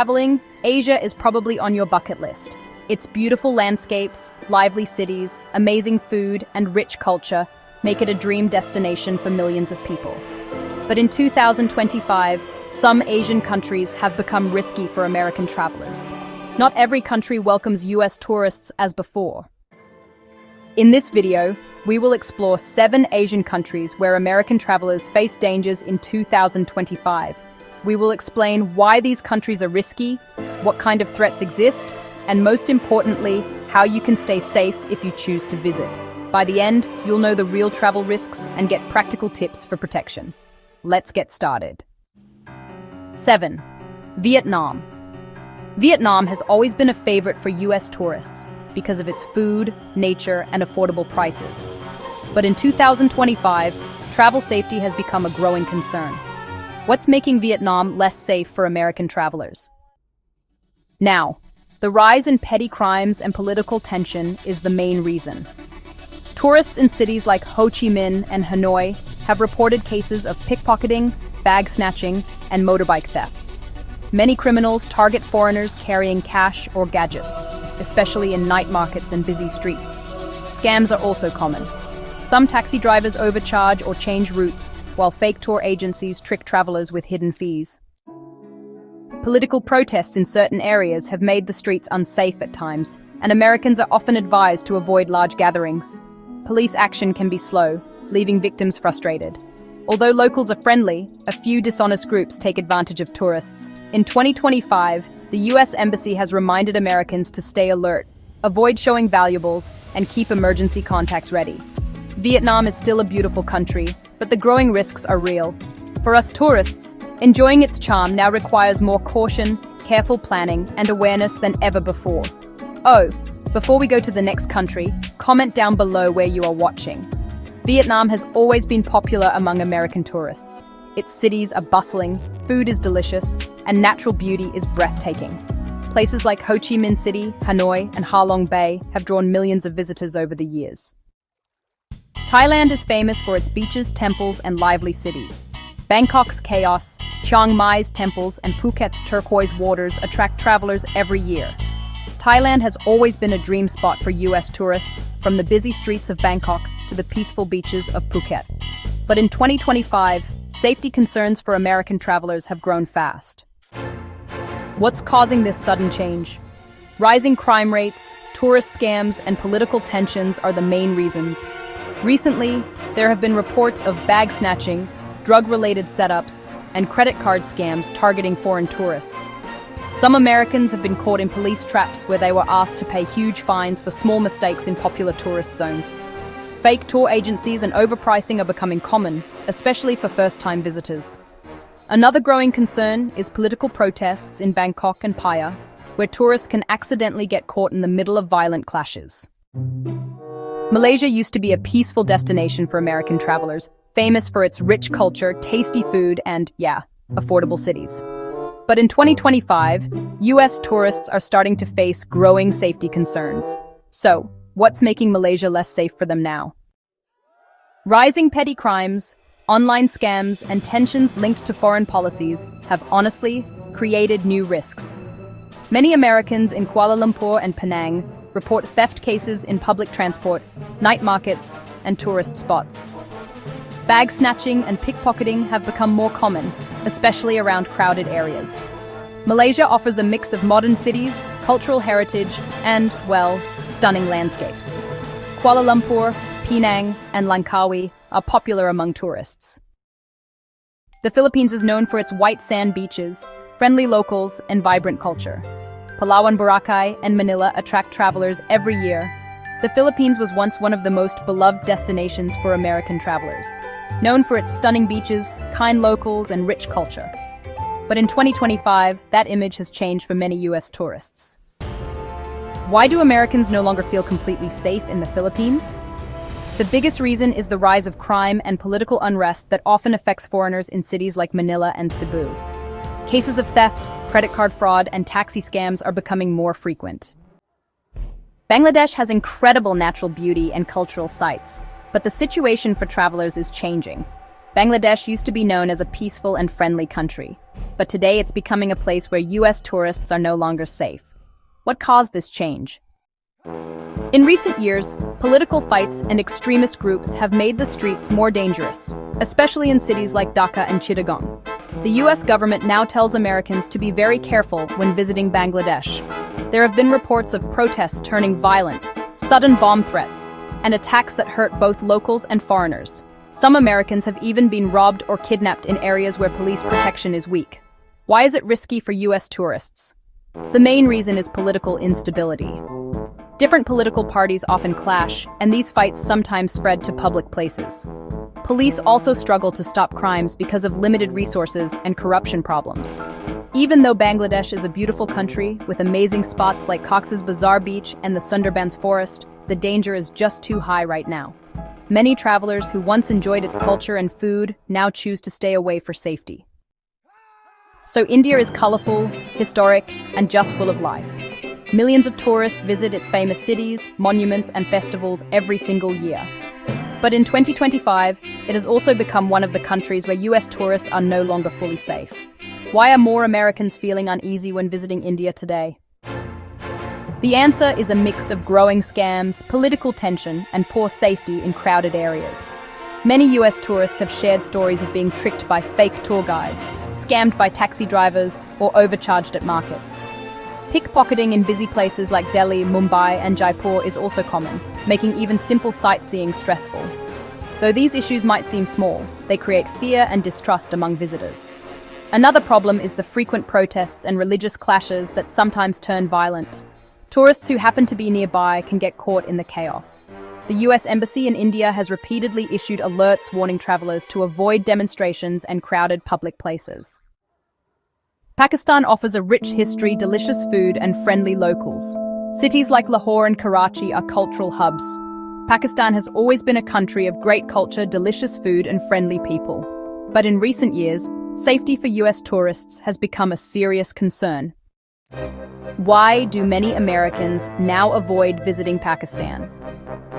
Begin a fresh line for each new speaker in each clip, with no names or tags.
Traveling, Asia is probably on your bucket list. Its beautiful landscapes, lively cities, amazing food, and rich culture make it a dream destination for millions of people. But in 2025, some Asian countries have become risky for American travelers. Not every country welcomes US tourists as before. In this video, we will explore 7 Asian countries where American travelers face dangers in 2025. We will explain why these countries are risky, what kind of threats exist, and most importantly, how you can stay safe if you choose to visit. By the end, you'll know the real travel risks and get practical tips for protection. Let's get started. 7. Vietnam. Vietnam has always been a favorite for US tourists because of its food, nature, and affordable prices. But in 2025, travel safety has become a growing concern. What's making Vietnam less safe for American travelers? Now, the rise in petty crimes and political tension is the main reason. Tourists in cities like Ho Chi Minh and Hanoi have reported cases of pickpocketing, bag snatching, and motorbike thefts. Many criminals target foreigners carrying cash or gadgets, especially in night markets and busy streets. Scams are also common. Some taxi drivers overcharge or change routes, while fake tour agencies trick travelers with hidden fees. Political protests in certain areas have made the streets unsafe at times, and Americans are often advised to avoid large gatherings. Police action can be slow, leaving victims frustrated. Although locals are friendly, a few dishonest groups take advantage of tourists. In 2025, the US Embassy has reminded Americans to stay alert, avoid showing valuables, and keep emergency contacts ready. Vietnam is still a beautiful country, but the growing risks are real. For us tourists, enjoying its charm now requires more caution, careful planning, and awareness than ever before. Oh, before we go to the next country, comment down below where you are watching. Vietnam has always been popular among American tourists. Its cities are bustling, food is delicious, and natural beauty is breathtaking. Places like Ho Chi Minh City, Hanoi, and Ha Long Bay have drawn millions of visitors over the years. Thailand is famous for its beaches, temples, and lively cities. Bangkok's chaos, Chiang Mai's temples, and Phuket's turquoise waters attract travelers every year. Thailand has always been a dream spot for US tourists, from the busy streets of Bangkok to the peaceful beaches of Phuket. But in 2025, safety concerns for American travelers have grown fast. What's causing this sudden change? Rising crime rates, tourist scams, and political tensions are the main reasons. Recently, there have been reports of bag snatching, drug-related setups, and credit card scams targeting foreign tourists. Some Americans have been caught in police traps where they were asked to pay huge fines for small mistakes in popular tourist zones. Fake tour agencies and overpricing are becoming common, especially for first-time visitors. Another growing concern is political protests in Bangkok and Pattaya, where tourists can accidentally get caught in the middle of violent clashes. Malaysia used to be a peaceful destination for American travelers, famous for its rich culture, tasty food, and, affordable cities. But in 2025, US tourists are starting to face growing safety concerns. So, what's making Malaysia less safe for them now? Rising petty crimes, online scams, and tensions linked to foreign policies have honestly created new risks. Many Americans in Kuala Lumpur and Penang report theft cases in public transport, night markets, and tourist spots. Bag snatching and pickpocketing have become more common, especially around crowded areas. Malaysia offers a mix of modern cities, cultural heritage, and, stunning landscapes. Kuala Lumpur, Penang, and Langkawi are popular among tourists. The Philippines is known for its white sand beaches, friendly locals, and vibrant culture. Palawan, Boracay, and Manila attract travelers every year. The Philippines was once one of the most beloved destinations for American travelers, known for its stunning beaches, kind locals, and rich culture. But in 2025, that image has changed for many US tourists. Why do Americans no longer feel completely safe in the Philippines? The biggest reason is the rise of crime and political unrest that often affects foreigners in cities like Manila and Cebu. Cases of theft, credit card fraud, and taxi scams are becoming more frequent. Bangladesh has incredible natural beauty and cultural sites, but the situation for travelers is changing. Bangladesh used to be known as a peaceful and friendly country, but today it's becoming a place where US tourists are no longer safe. What caused this change? In recent years, political fights and extremist groups have made the streets more dangerous, especially in cities like Dhaka and Chittagong. The US government now tells Americans to be very careful when visiting Bangladesh. There have been reports of protests turning violent, sudden bomb threats, and attacks that hurt both locals and foreigners. Some Americans have even been robbed or kidnapped in areas where police protection is weak. Why is it risky for US tourists? The main reason is political instability. Different political parties often clash, and these fights sometimes spread to public places. Police also struggle to stop crimes because of limited resources and corruption problems. Even though Bangladesh is a beautiful country with amazing spots like Cox's Bazar Beach and the Sundarbans Forest, the danger is just too high right now. Many travelers who once enjoyed its culture and food now choose to stay away for safety. So India is colorful, historic, and just full of life. Millions of tourists visit its famous cities, monuments, and festivals every single year. But in 2025, it has also become one of the countries where US tourists are no longer fully safe. Why are more Americans feeling uneasy when visiting India today? The answer is a mix of growing scams, political tension, and poor safety in crowded areas. Many US tourists have shared stories of being tricked by fake tour guides, scammed by taxi drivers, or overcharged at markets. Pickpocketing in busy places like Delhi, Mumbai, and Jaipur is also common, making even simple sightseeing stressful. Though these issues might seem small, they create fear and distrust among visitors. Another problem is the frequent protests and religious clashes that sometimes turn violent. Tourists who happen to be nearby can get caught in the chaos. The US Embassy in India has repeatedly issued alerts warning travelers to avoid demonstrations and crowded public places. Pakistan offers a rich history, delicious food, and friendly locals. Cities like Lahore and Karachi are cultural hubs. Pakistan has always been a country of great culture, delicious food, and friendly people. But in recent years, safety for US tourists has become a serious concern. Why do many Americans now avoid visiting Pakistan?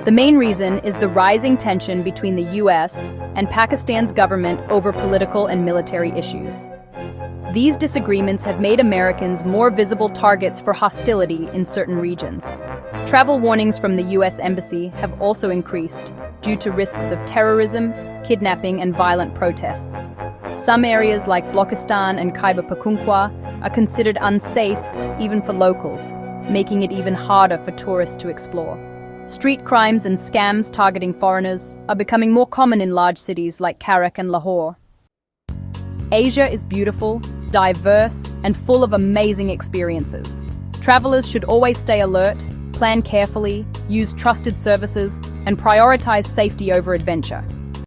The main reason is the rising tension between the US and Pakistan's government over political and military issues. These disagreements have made Americans more visible targets for hostility in certain regions. Travel warnings from the US Embassy have also increased due to risks of terrorism, kidnapping, and violent protests. Some areas like Balochistan and Khyber Pakhtunkhwa are considered unsafe even for locals, making it even harder for tourists to explore. Street crimes and scams targeting foreigners are becoming more common in large cities like Karak and Lahore. Asia is beautiful, diverse, and full of amazing experiences. Travelers should always stay alert, plan carefully, use trusted services, and prioritize safety over adventure.